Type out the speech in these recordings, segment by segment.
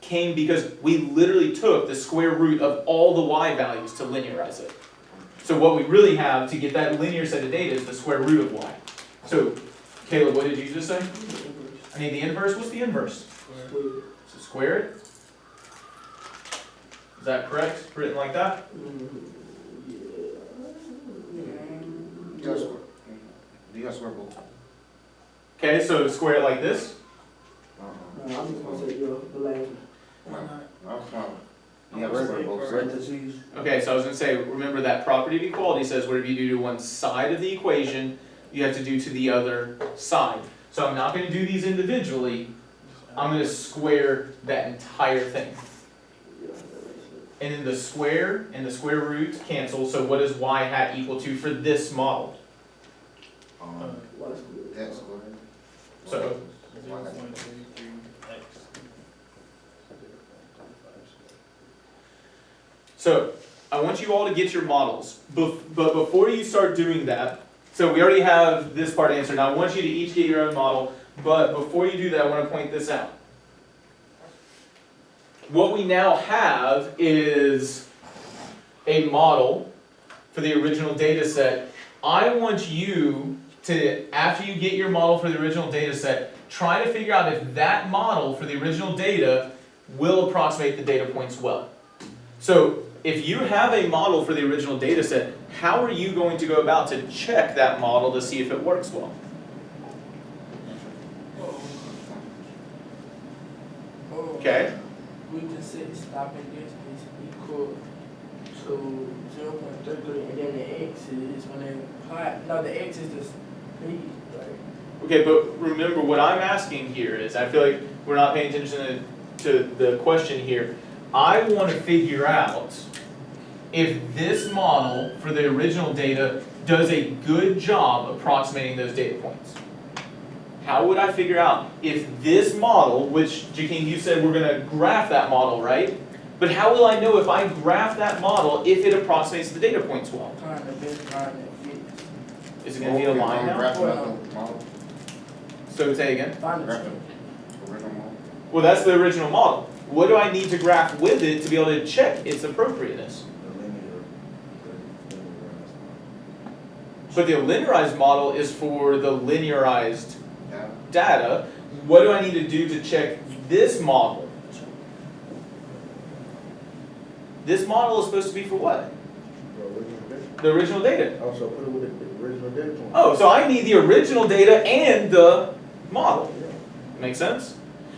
came because we literally took the square root of all the y values to linearize it. So what we really have to get that linear set of data is the square root of y. So, Caleb, what did you just say? I need the inverse. What's the inverse? So square it. Is that correct? Written like that? You got square both. Okay, so square it like this. I'm just gonna say, the last one. You got square both. Parentheses. Okay, so I was going to say, remember that property of equality says whatever you do to one side of the equation, you have to do to the other side. So I'm not going to do these individually. I'm going to square that entire thing. And then the square and the square root cancel. So what does y hat equal to for this model? That square. So, so I want you all to get your models. But before you start doing that, so we already have this part answered. Now I want you to each get your own model. But before you do that, I want to point this out. What we now have is a model for the original data set. I want you to, after you get your model for the original data set, try to figure out if that model for the original data will approximate the data points well. So if you have a model for the original data set, how are you going to go about to check that model to see if it works well? Okay. We just say stopping distance equal to 0.33, and then the x is when they apply. No, the x is the speed, right? Okay, but remember what I'm asking here is, I feel like we're not paying attention to the question here. I want to figure out if this model for the original data does a good job approximating those data points. How would I figure out if this model, which Jakeem, you said we're going to graph that model, right? But how will I know if I graph that model if it approximates the data points well? Find the best line that fits. Is it going to be a line now? So say again. Find the trend. Well, that's the original model. What do I need to graph with it to be able to check its appropriateness? But the linearized model is for the linearized data. What do I need to do to check this model? This model is supposed to be for what? The original data. Also put it with the original data point. Oh, so I need the original data and the model. Make sense?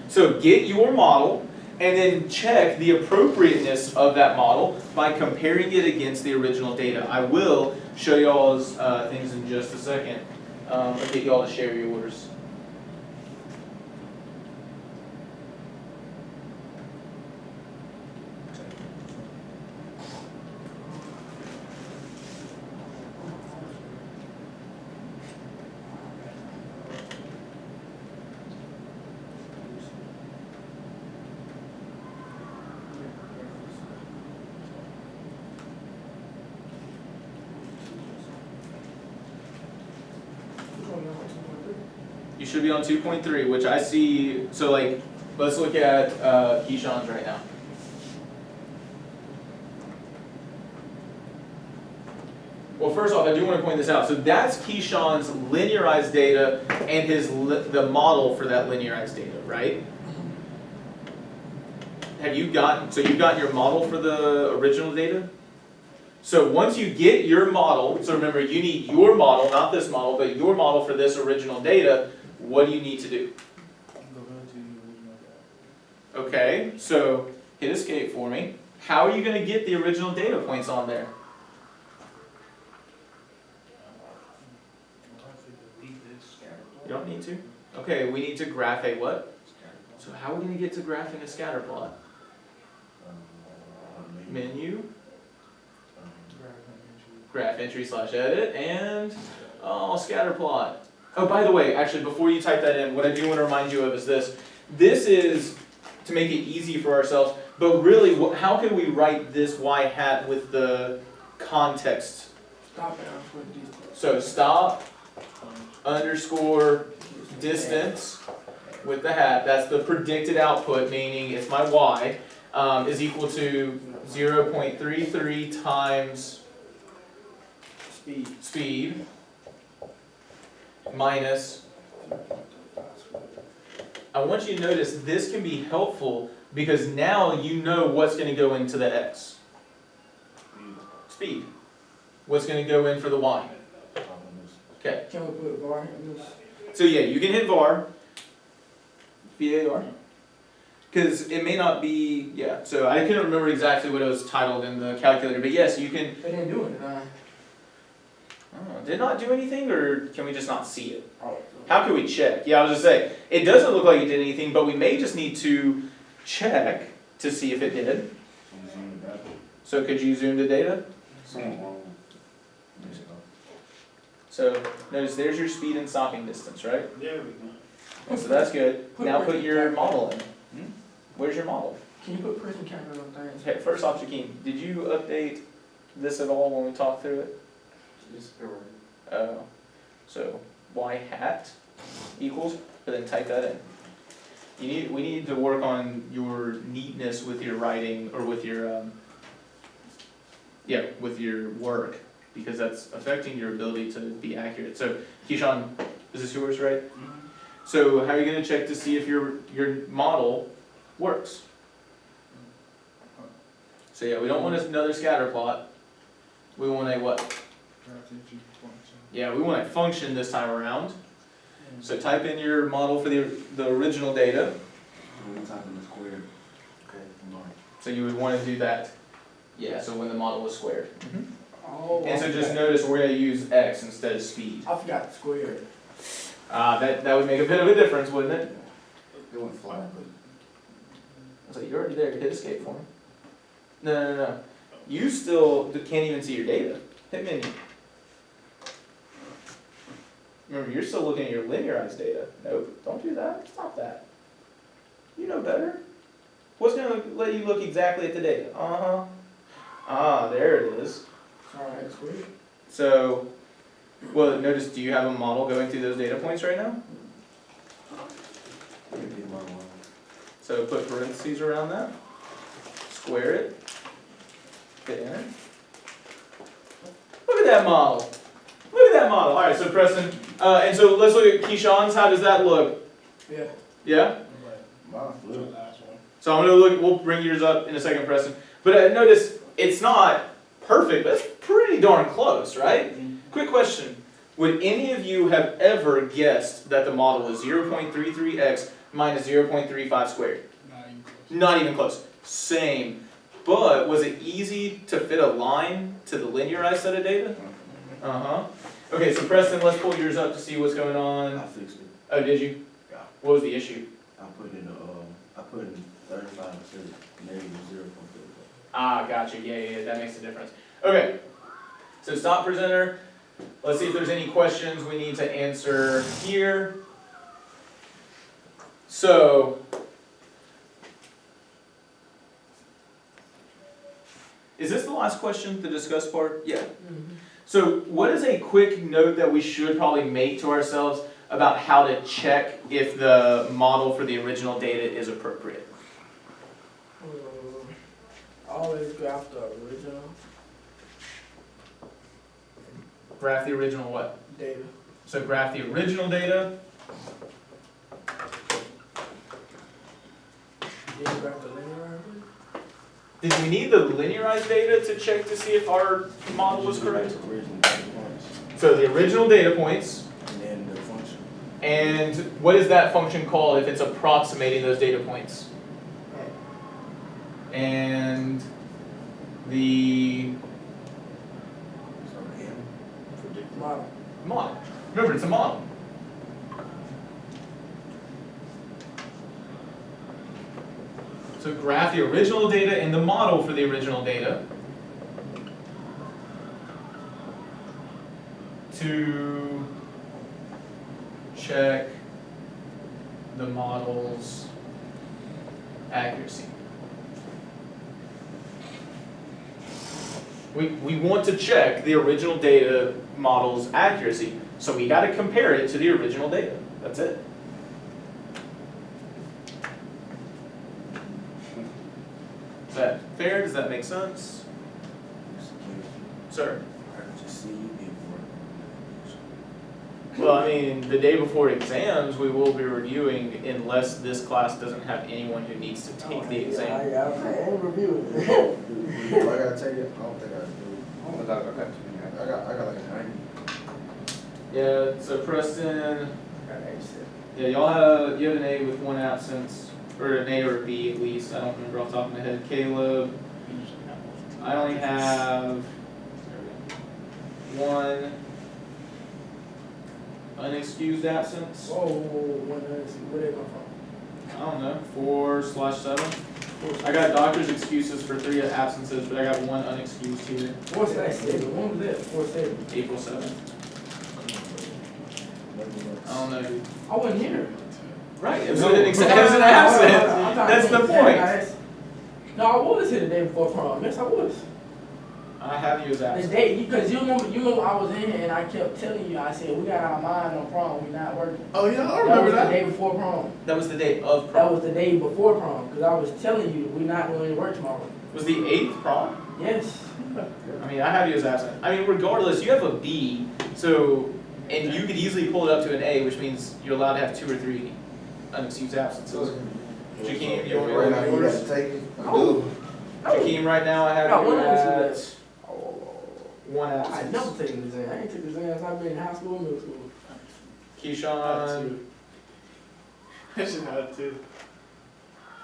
So get your model and then check the appropriateness of that model by comparing it against the original data. I will show you all's things in just a second. I'll get you all to share yours. You should be on 2.3, which I see, so like, let's look at Keyshawn's right now. Well, first off, I do want to point this out. So that's Keyshawn's linearized data and the model for that linearized data, right? Have you gotten, so you've got your model for the original data? So once you get your model, so remember you need your model, not this model, but your model for this original data, what do you need to do? Okay, so hit escape for me. How are you going to get the original data points on there? You don't need to? Okay, we need to graph a what? So how are we going to get to graphing a scatter plot? Menu. Graph entry / edit, and scatter plot. Oh, by the way, actually, before you type that in, what I do want to remind you of is this. This is to make it easy for ourselves, but really, how can we write this y hat with the context? Stop it. I'll put these. So stop, underscore, distance, with the hat, that's the predicted output, meaning it's my y, is equal to 0.33 times speed minus, I want you to notice this can be helpful because now you know what's going to go into the x. Speed. What's going to go in for the y. Okay. Can we put var in this? So yeah, you can hit var. VAR. Because it may not be, yeah, so I couldn't remember exactly what it was titled in the calculator, but yes, you can. They didn't do it, Did it not do anything, or can we just not see it? Oh. How can we check? Yeah, I was just saying, it doesn't look like it did anything, but we may just need to check to see if it did. So could you zoom to data? So notice there's your speed and stopping distance, right? There we go. So that's good. Now put your model in. Where's your model? Can you put person counters on things? Okay, first off, Jakeem, did you update this at all when we talked through it? Oh, so y hat equals, but then type that in. We need to work on your neatness with your writing, or with your, with your work, because that's affecting your ability to be accurate. So, Keyshawn, is this yours, right? So how are you going to check to see if your model works? So yeah, we don't want another scatter plot. We want a what? Yeah, we want a function this time around. So type in your model for the original data. So you would want to do that. Yeah, so when the model was squared. Oh, And so just notice we're going to use x instead of speed. I forgot squared. That would make a bit of a difference, wouldn't it? It went flat. I was like, you're already there. Hit escape for me. No. You still can't even see your data. Hit menu. Remember, you're still looking at your linearized data. Nope, don't do that. Stop that. You know better. What's going to let you look exactly at the data? There it is. Alright, squared. So, well, notice, do you have a model going through those data points right now? So put parentheses around that. Square it. Hit enter. Look at that model. Look at that model. All right, so Preston, and so let's look at Keyshawn's. How does that look? Yeah. Yeah? Last one. So I'm gonna look, we'll bring yours up in a second, Preston. But notice, it's not perfect, but it's pretty darn close, right? Quick question. Would any of you have ever guessed that the model was 0.33x minus 0.35 squared? Not even close. Same. But was it easy to fit a line to the linearized set of data? Okay, so Preston, let's pull yours up to see what's going on. I fixed it. Oh, did you? Yeah. What was the issue? I put in 35 instead of negative 0.35. Gotcha. Yeah, that makes a difference. Okay, so stop presenter. Let's see if there's any questions we need to answer here. So, is this the last question, the discuss part? Yeah. So what is a quick note that we should probably make to ourselves about how to check if the model for the original data is appropriate? Always graph the original Graph the original what? data. So graph the original data. Then graph the linear. Did we need the linearized data to check to see if our model was correct? So the original data points. And then the function. And what is that function called if it's approximating those data points? And the Model. Remember, it's a model. So graph the original data and the model for the original data to check the model's accuracy. We want to check the original data model's accuracy, so we got to compare it to the original data. That's it. Is that fair? Does that make sense? Sir? I can just see you being Well, I mean, the day before exams, we will be reviewing unless this class doesn't have anyone who needs to take the exam. I ain't reviewing it. I gotta take it, I don't think I do. I got like a 90. Yeah, so Preston, Got 87. yeah, you have an A with one absence, or an A or a B at least, I don't remember off the top of my head. Caleb, I only have one unexcused absence. Whoa, where they come from? I don't know, 4/7. I got doctor's excuses for 3 absences, but I got one unexcused here. What's that 7? When was that? 4/7. April 7th. I don't know, dude. I wasn't here. Right, it was an absence. That's the point. No, I was here the day before prom. Yes, I was. I have you as The absent. day, because you remember I was in here and I kept telling you, I said, we got our mind on prom, we not working. Oh, yeah, I That remember was the that. day before prom. That was the day of That prom. was the day before prom, because I was telling you, we not doing any work tomorrow. Was the 8th prom? Yes. I mean, I have you as absent. I mean, regardless, you have a B, so, and you could easily pull it up to an A, which means you're allowed to have 2 or 3 unexcused absences. Jakeem, you want me to Right now, look you yours? gotta take it. I Oh. do. Jakeem, right now I have No, you one at unexcused. one I absence. never taken the exam. I ain't taken the exam since I've been in high school and middle school. Keyshawn, I should have too.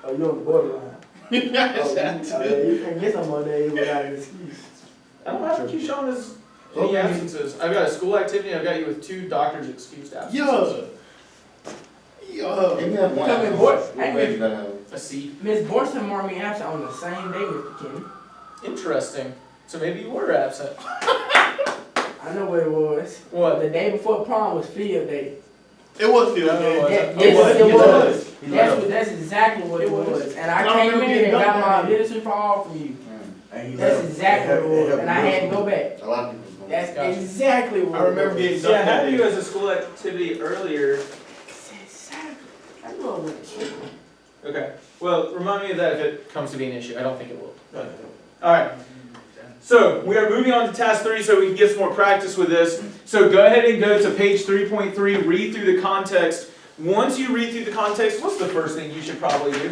Oh, you're on the borderline. I should have Oh, yeah, you can't get some on there without an excuse. I don't have Keyshawn as any Okay. absences. I've got a school activity, I've got you with 2 doctor's excused absences. Yo. Yo. You have one. Come in, boy. What grade you gotta have? A C. Miss Borson marked me absent on the same day, Mr. Kenny. Interesting. So maybe you were absent. I know what it was. What? The day before prom was field day. It was field No, day. it wasn't. Yes, it was. was. That's exactly what it was. And I I came remember in getting and got dumped my that day. literature for all from you. And he That's left. exactly what it was. And I had to go back. A lot of people don't. That's Gotcha. exactly what I remember it getting was. See, I had you as a school activity earlier. Exactly. I knew I wasn't tripping. Okay. Well, remind me of that if it comes to be an issue. I don't think it will. Alright. So, we are moving on to task 3 so we can get some more practice with this. So go ahead and go to page 3.3, read through the context. Once you read through the context, what's the first thing you should probably do?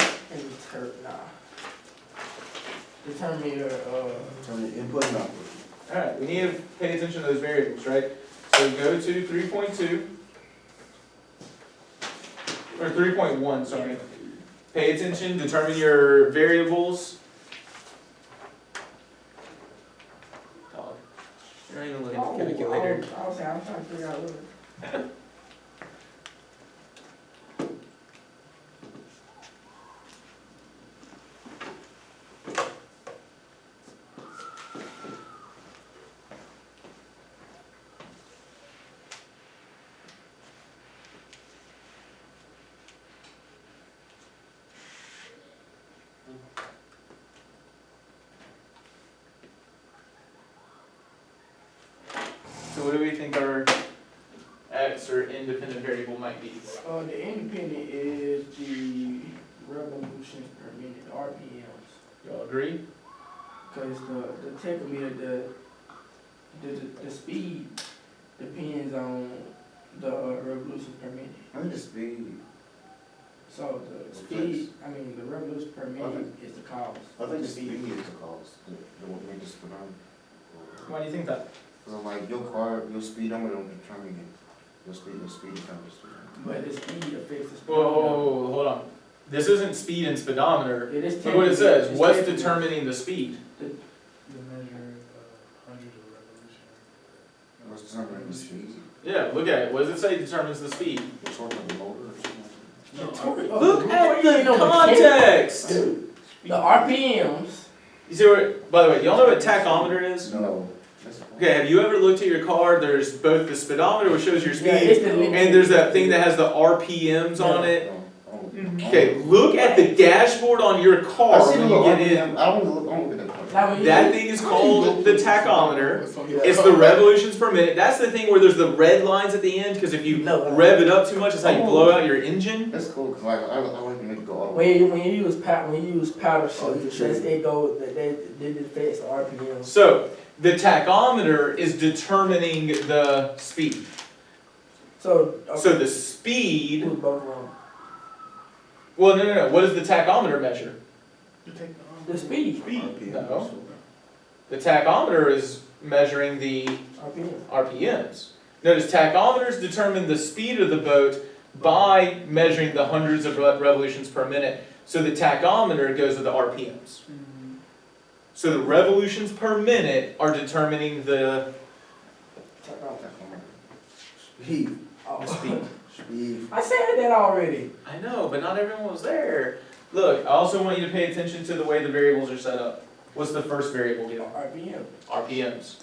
Determine your, Turn the input and output. Alright, we need to pay attention to those variables, right? So go to 3.2. Or 3.1, sorry. Pay attention, determine your variables. Dog. You're not even looking at the calculator. I was saying, I'm trying to figure out what. So what do we think our X or independent variable might be? The independent is the revolutions per minute, RPMs. Y'all agree? Because the tachometer, the speed depends on the revolutions per minute. I think the speed. So the speed, the revolutions per minute is the cause. I think the speed is the cause. The what make the speedometer. Why do you think that? Because I'm like, your car, your speedometer don't determine it. Your speed determines the speedometer. But the speed affects the speed. Whoa, hold on. This isn't speed and speedometer. It is Look what it says. it's What's technical. determining the speed? The measure hundreds of revolution. What's determining the speed? Yeah, look at it. What does it say determines the speed? The torque of the motor or something? Look at the context! The RPMs. You see where, by the way, y'all know what tachometer is? No. Okay, have you ever looked at your car? There's both the speedometer, which shows your Yeah, it's speed, the and there's that thing that has the RPMs on it. No. Okay, look at the dashboard on your I car see the when you little get in. RPM. I don't look, I don't look at that. Now, when you- That thing is called the tachometer. It's the revolutions per minute. That's the thing where there's the red lines at the end, because if you rev it up too much, it's how you blow out your engine. That's cool, cause like, I like to make it go all the When way. you use powder Oh, sugar, sure. it go they affects the RPM. So the tachometer is determining the speed. So So the speed, who's both wrong? well, no. What does the tachometer measure? The speed. No. The tachometer is measuring the RPM. RPMs. Notice tachometers determine the speed of the boat by measuring the hundreds of revolutions per minute. So the tachometer goes with the RPMs. So the revolutions per minute are determining the Speed. Oh. speed. Speed. I said that already. I know, but not everyone was there. Look, I also want you to pay attention to the way the variables are set up. What's the first variable here? RPM. RPMs.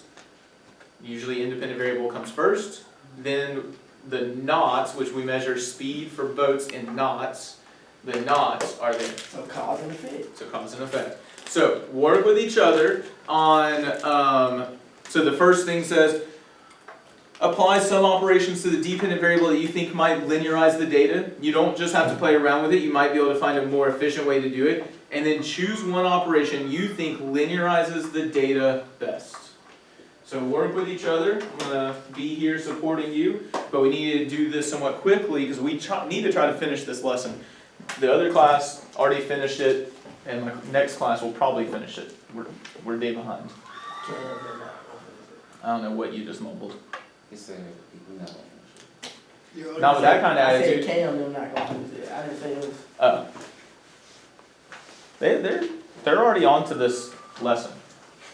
Usually independent variable comes first, then the knots, which we measure speed for boats in knots, the knots are there. So cause and effect. So cause and effect. So work with each other on, so the first thing says, apply some operations to the dependent variable that you think might linearize the data. You don't just have to play around with it, you might be able to find a more efficient way to do it. And then choose one operation you think linearizes the data best. So work with each other. I'm gonna be here supporting you, but we need to do this somewhat quickly because we need to try to finish this lesson. The other class already finished it, and my next class will probably finish it. We're a day behind. I don't know what you just mumbled. He said, we're not gonna finish it. Not with that kind of I said attitude. Cam, they're not gonna use it. I didn't say it was. They're already on to this lesson,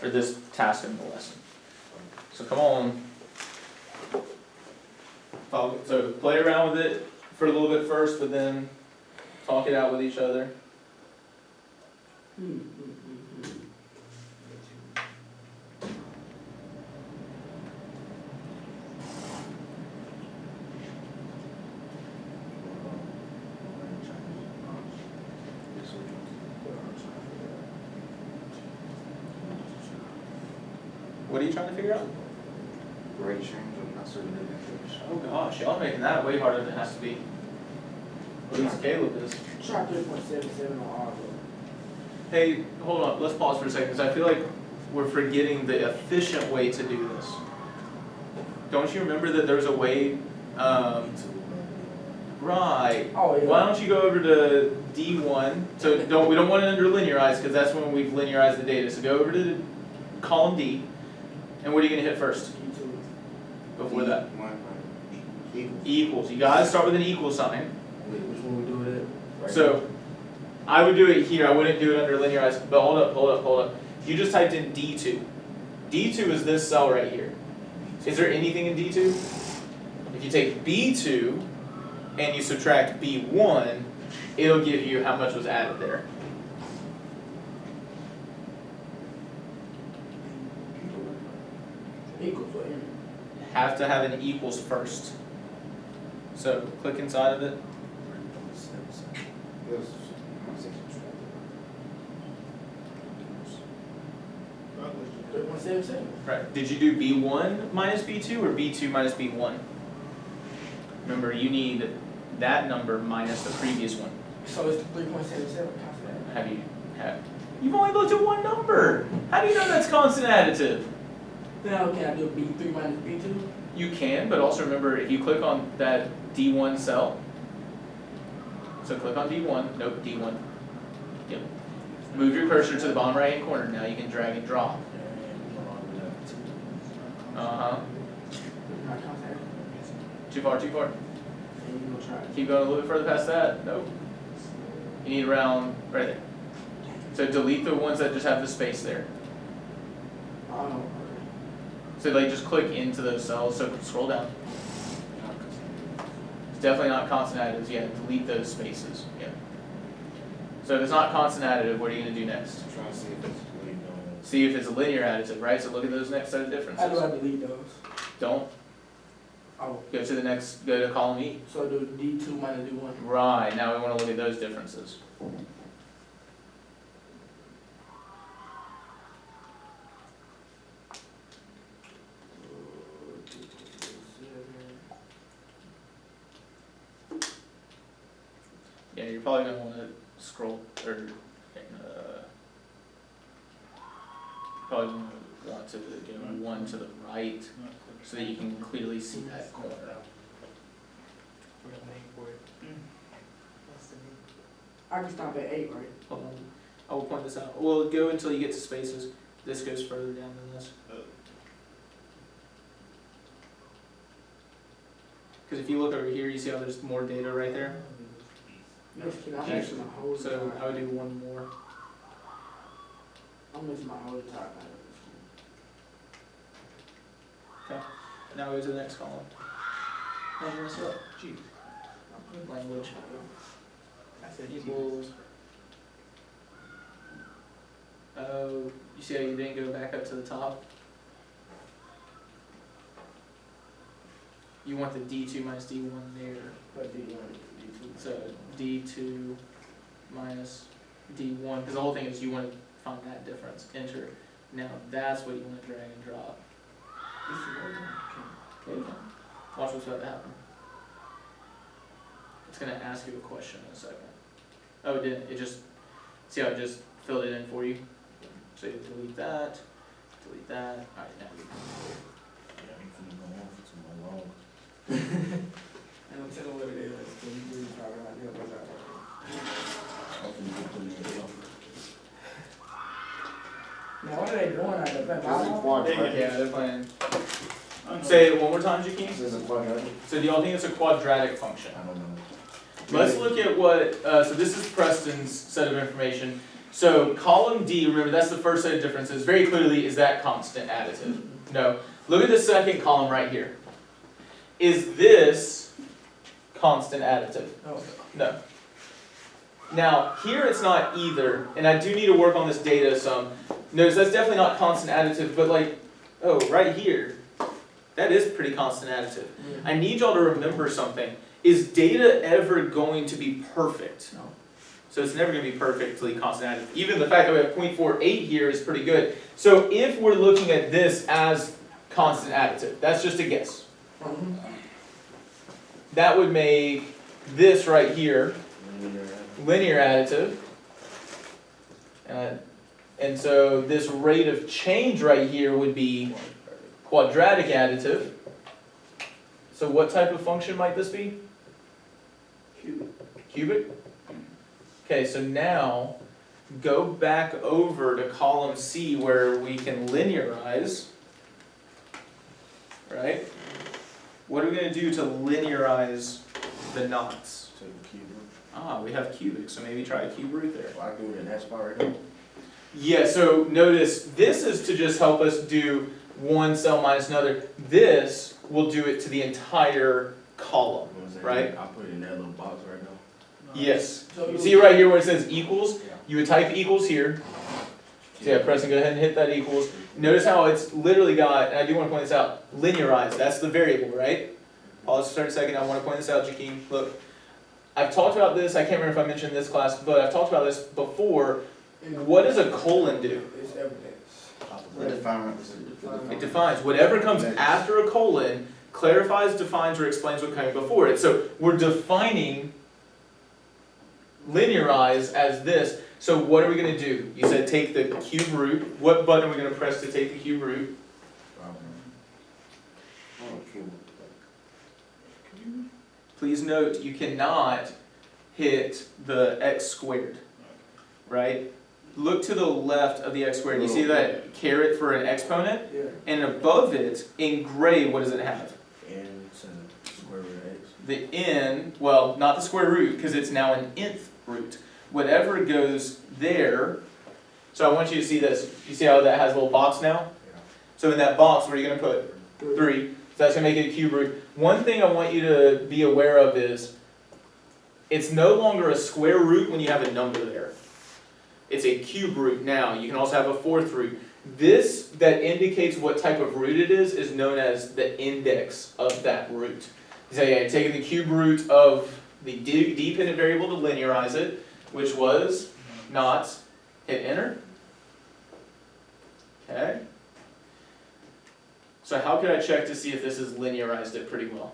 or this task in the lesson. So come on. So play around with it for a little bit first, but then talk it out with each other. What are you trying to figure out? Rate change, I'm not certain that Oh gosh, y'all making that way harder than it has to be. At least Caleb is. Try 3.77 on R. Hey, hold on, let's pause for a second, because I feel like we're forgetting the efficient way to do this. Don't you remember that there's a way, right. Oh, yeah. Why don't you go over to D1, so we don't want it under linearize, because that's when we've linearized the data, so go over to column D, and what are you gonna hit first, before that? Equals, you gotta start with an equal sign. Wait, which one we do it at? So, I would do it here, I wouldn't do it under linearize, but hold up. You just typed in D2. D2 is this cell right here. Is there anything in D2? If you take B2 and you subtract B1, it'll give you how much was added there. Equals what? Have to have an equals first. So, click inside of it. Yes. 3.77. Right. Did you do B1 minus B2 or B2 minus B1? Remember, you need that number minus the previous one. So it's 3.77. You've only looked at one number. How do you know that's constant additive? Now can I do B3 minus B2? You can, but also remember if you click on that D1 cell. So click on D1, nope, D1. Yep. Move your cursor to the bottom right hand corner. Now you can drag and drop. Not constant. Too far. And you gonna try it. Keep going a little bit further past that. Nope. You need around right there. So delete the ones that just have the space there. Oh, So like just click into those cells. So scroll down. It's definitely not constant additives. Yeah, delete those spaces. Yeah. So if it's not constant additive, what are you going to do next? I'm trying to see if it's really See if it's a linear additive, right? So look at those next set of differences. how do I delete those? Don't. Oh, Go to the next, go to column E. so do D2 minus D1. Right, now we wanna look at those differences. Yeah, you're probably gonna wanna scroll, or, probably gonna want to go one to the right, so that you can clearly see that corner. I can stop at 8, right? Hold on, I will point this out. Well, go until you get to spaces. This goes further down than this. Because if you look over here, you see how there's more data right there? Miss, can I miss my whole So I would do one more. I miss my whole entire Now go to the next column. How'd you mess it up? Gee. Language. I said Equals. Oh, you see how you didn't go back up to the top? You want the D2 minus D1 there. But D1, D2. So D2 minus D1, because the whole thing is you want to find that difference. Enter. Now that's what you want to drag and drop. This is what Okay. Watch what's about to happen. It's going to ask you a question in a second. Oh, it didn't. It just, see how it just filled it in for you? So you delete that, delete that. All right, now you Yeah, I'm finna go on for too long. And I'm telling what it is. Can you really talk about it? I'm finna get put in the hill. Now, what are they doing out there? Basketball? Yeah, they're playing. Say it one more time, Jakeem. This is a quadratic. So do y'all think it's a quadratic function? I don't know. Let's look at what, so this is Preston's set of information. So column D, remember that's the first set of differences, very clearly is that constant additive? No. Look at the second column right here. Is this constant additive? No. No. Now, here it's not either, and I do need to work on this data some. Notice that's definitely not constant additive, but like, oh, right here, that is pretty constant additive. I need y'all to remember something. Is data ever going to be perfect? No. So it's never going to be perfectly constant additive. Even the fact that we have 0.48 here is pretty good. So if we're looking at this as constant additive, that's just a guess. That would make this right here linear additive. And so this rate of change right here would be quadratic additive. So what type of function might this be? Cubic? Okay, so now go back over to column C where we can linearize, right? What are we going to do to linearize the knots? Take a cube root. Ah, we have cubic, so maybe try a cube root there. Well, I can do it in that spot right now. Yeah, so notice this is to just help us do one cell minus another. This will do it to the entire column, right? I put it in that little box right now. Yes. So You see right here where it says equals? Yeah. You would type equals here. So yeah, Preston, go ahead and hit that equals. Notice how it's literally got, and I do want to point this out, linearized. That's the variable, right? Pause for a second. I want to point this out, Jakeem. Look, I've talked about this. I can't remember if I mentioned this class, but I've talked about this before. What does a colon do? It's evidence. It defines. Whatever comes after a colon clarifies, defines, or explains what came before it. So we're defining linearize as this. So what are we going to do? You said take the cube root. What button are we going to press to take the cube root? Please note you cannot hit the x squared, right? Look to the left of the x squared. You see that caret for an exponent? Yeah. And above it, in gray, what does it have? N to the square root of x. The n, well, not the square root, because it's now an nth root. Whatever goes there, so I want you to see this. You see how that has a little box now? Yeah. So in that box, what are you going to put? 3. So that's going to make it a cube root. One thing I want you to be aware of is, it's no longer a square root when you have a number there. It's a cube root now. You can also have a fourth root. This that indicates what type of root it is known as the index of that root. So yeah, taking the cube root of the dependent variable to linearize it, which was not, hit enter. Okay. So how could I check to see if this has linearized it pretty well?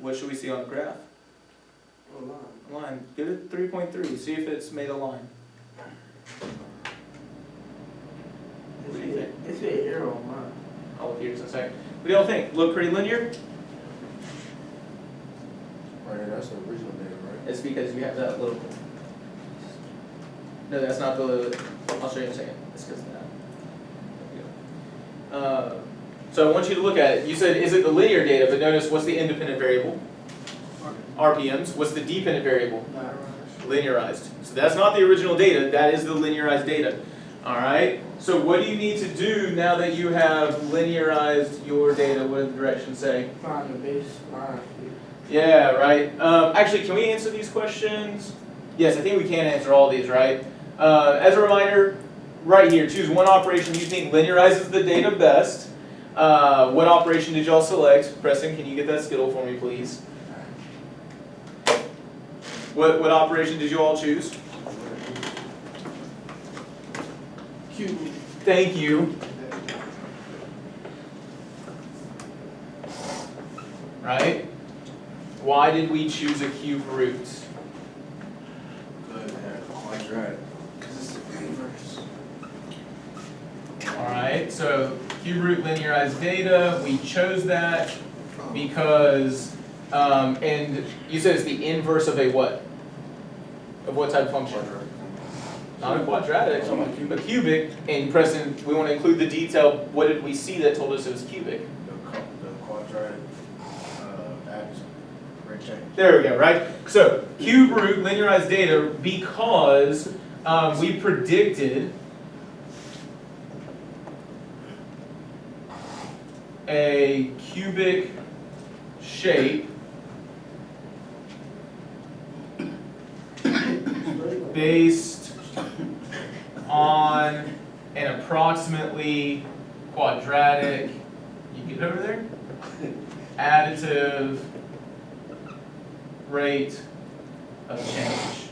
What should we see on the graph? A line. Line. Give it 3.3. See if it's made a line. What do you think? It's an arrow on mine. I'll look here just a second. What do y'all think? Look pretty linear? Right, that's the original data, right? It's because you have that little. No, that's not the. I'll show you in a second. It's because of that. There we go. So I want you to look at it. You said, is it the linear data? But notice, what's the independent variable? RPMs. What's the dependent variable? Linearized. So that's not the original data. That is the linearized data. All right. So what do you need to do now that you have linearized your data? What did the directions say? Find the baseline. Yeah, right. Actually, can we answer these questions? Yes, I think we can answer all these, right? As a reminder, right here, choose one operation you think linearizes the data best. What operation did y'all select? Preston, can you get that Skittle for me, please? What operation did you all choose? Cube. Thank you. Right? Why did we choose a cube root? Good, quadratic. Because it's the inverse. Alright, so cube root linearized data, we chose that because, and you said it's the inverse of a what? Of what type of function? Not a quadratic, a cubic, and Preston, we want to include the detail, what did we see that told us it was cubic? The quadratic act rectangle. There we go, right? So, cube root linearized data because we predicted a cubic shape based on an approximately quadratic, you get over there? Additive rate of change.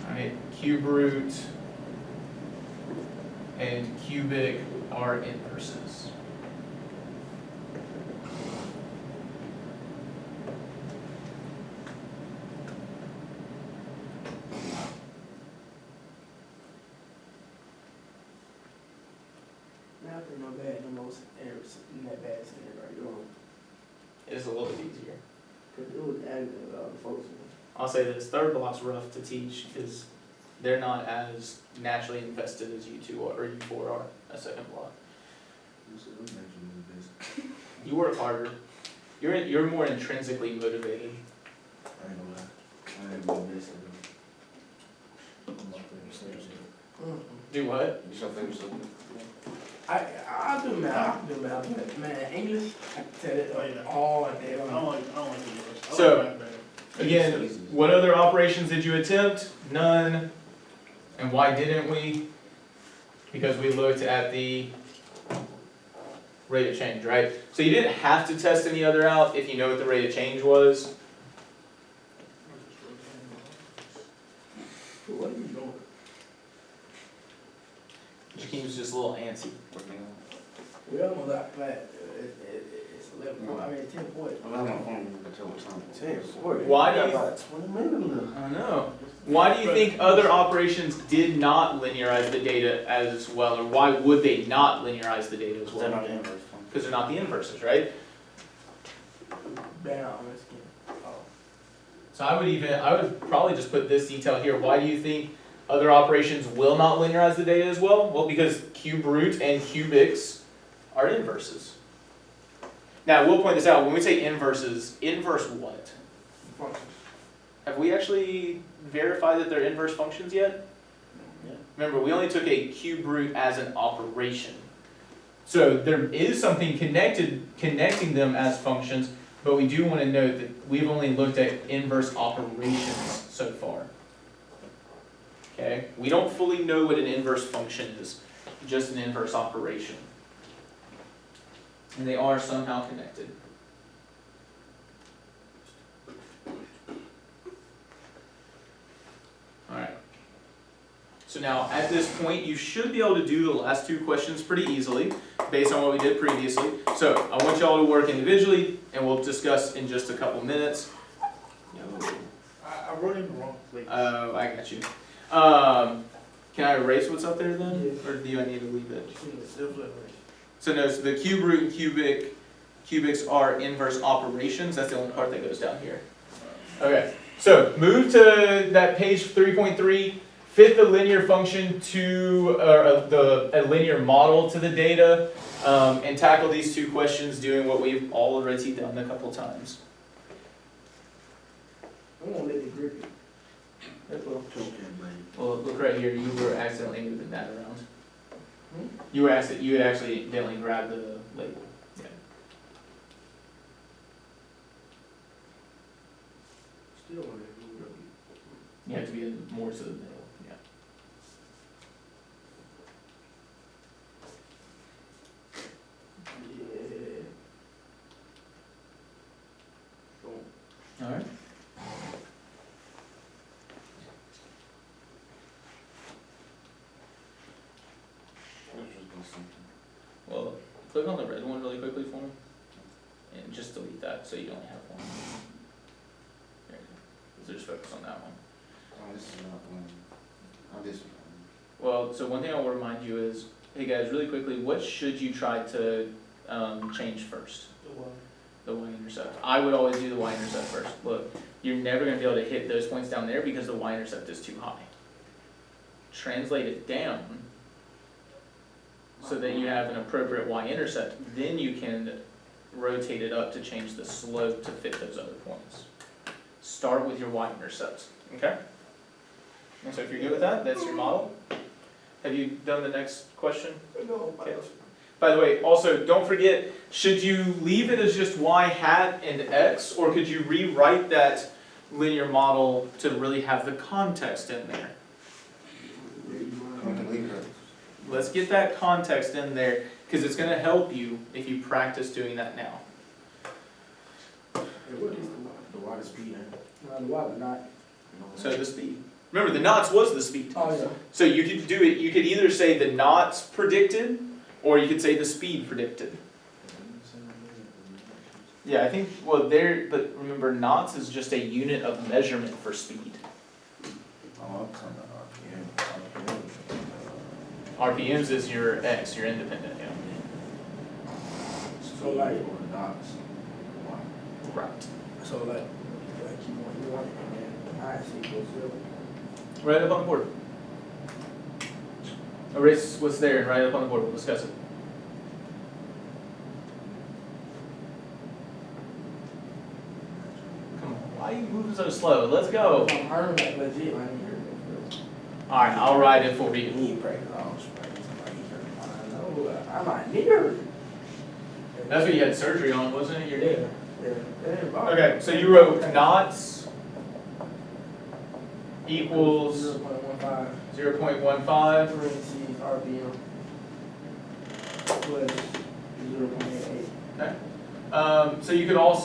Alright, cube root and cubic are inverses. Now they're not bad, the most errors in that bad scenario. It is a little bit easier. Cause it was added to the folks. I'll say this, third block's rough to teach because they're not as naturally invested as you two are, or you four are, a second block. You work harder. You're more intrinsically motivated. I ain't gonna lie. I ain't gonna miss it though. Do what? You shall finish something? I'll do math, but man, English, I can tell it all day I long. don't like English. I So- like math better. Again, what other operations did you attempt? None. And why didn't we? Because we looked at the rate of change, right? So you didn't have to test any other out if you know what the rate of change was. What are you doing? Jakeem's just a little antsy. We almost got flat. It's 11, I mean 10:40. I'm on my phone, I tell what time. 10:40. Why do Got you- about 20 minutes left. I know. Why do you think other operations did not linearize the data as well, or why would they not linearize the data as well? They're not inverse function. Because they're not the inverses, right? Balance. So I would probably just put this detail here. Why do you think other operations will not linearize the data as well? Well, because cube root and cubics are inverses. Now, we'll point this out. When we say inverses, inverse what? Functions. Have we actually verified that they're inverse functions yet? Yeah. Remember, we only took a cube root as an operation. So there is something connecting them as functions, but we do want to note that we've only looked at inverse operations so far. Okay, we don't fully know what an inverse function is, just an inverse operation. And they are somehow connected. Alright. So now, at this point, you should be able to do the last two questions pretty easily, based on what we did previously. So, I want y'all to work individually, and we'll discuss in just a couple minutes. I wrote in the wrong place. Oh, I got you. Can I erase what's up there then? Yeah. Or do I need to leave it? Definitely. So no, so the cube root and cubics are inverse operations. That's the only part that goes down here. Okay, so move to that page 3.3. Fit the linear function to a linear model to the data, and tackle these two questions doing what we've already done a couple times. I'm gonna let it grip it. Well, look right here. You were accidentally moving that around. You had accidentally grabbed the label. Yeah. Still want it to move You have to be more to the middle. Yeah. Yeah. All right. Well, click on the red one really quickly for me, and just delete that so you only have one. There you go. So just focus on that one. Oh, this is not one. Oh, this one. Well, so one thing I will remind you is, hey guys, really quickly, what should you try to change first? The y-intercept. I would always do the y-intercept first. Look, you're never going to be able to hit those points down there because the y-intercept is too high. Translate it down so that you have an appropriate y-intercept. Then you can rotate it up to change the slope to fit those other points. Start with your y-intercept, okay? And so if you're good with that, that's your model. Have you done the next question? No, Okay. By the way, also, don't forget, should you leave it as just y hat and x, or could you rewrite that linear model to really have the context in there? Let's get that context in there, because it's going to help you if you practice doing that now. What is The water speed, the water not? So the speed. Remember, the knots was the speed. Oh, yeah. So you could do it, you could either say the knots predicted, or you could say the speed predicted. Yeah, I think, well, there, but remember, knots is just a unit of measurement for speed. Oh, I'm talking about RPM. RPMs is your x, your independent, yeah. So like, Or knots. Right. so like keep on you want and then I see equals 0. Right up on the board. Erase what's there and write it up on the board, we'll discuss it. Come on, why are you moving so slow? Let's go. I'm hurting like legit, I need her. Alright, I'll write it for you. need practice. I know, I'm not near. That's what you had surgery on, wasn't it? Your knee? Yeah. Okay, so you wrote knots equals 0.15. 0.15. Parentheses RPM plus 0.88. Okay. So you could